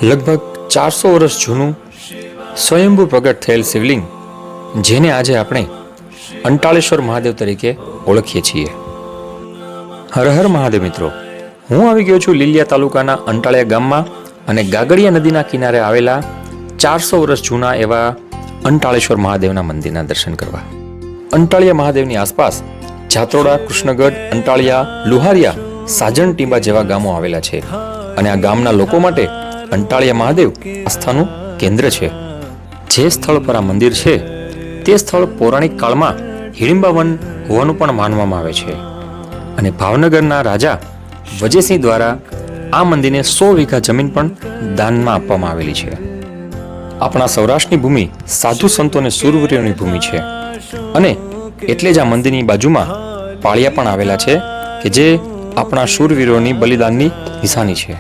લગભગ 400 વર્ષ જૂનું સ્વયંભૂ પ્રગટ થયેલ શિવલિંગ, જેને આજે આપણે અંટાળેશ્વર મહાદેવ તરીકે ઓળખીએ છીએ. હર હર મહાદેવ મિત્રો, હું આવી ગયો છું લીલિયા તાલુકાના અંટાળિયા ગામમાં અને ગાગડિયા નદીના કિનારે આવેલા 400 વર્ષ જૂના એવા અંટાળેશ્વર મહાદેવના મંદિરના દર્શન કરવા. અંટાળિયા મહાદેવની આસપાસ જાત્રોડા, કૃષ્ણગઢ, અંટાળિયા, લુહારિયા, સાજણ ટીંબા જેવા ગામો આવેલા છે અને આ ગામના લોકો માટે અંટાળિયા મહાદેવ આસ્થાનું કેન્દ્ર છે. જે સ્થળ પર આ મંદિર છે તે સ્થળ પૌરાણિક કાળમાં હિડિંબા વન હોવાનું પણ માનવામાં આવે છે અને ભાવનગરના રાજા વજયસિંહ દ્વારા આ મંદિરને 100 વીઘા જમીન પણ દાનમાં આપવામાં આવેલી છે. આપણા સૌરાષ્ટ્રની ભૂમિ સાધુ સંતો અને શૂરવીરોની ભૂમિ છે અને એટલે જ આ મંદિરની બાજુમાં પાળિયા પણ આવેલા છે કે જે આપણા શૂરવીરોની બલિદાનની નિશાની છે.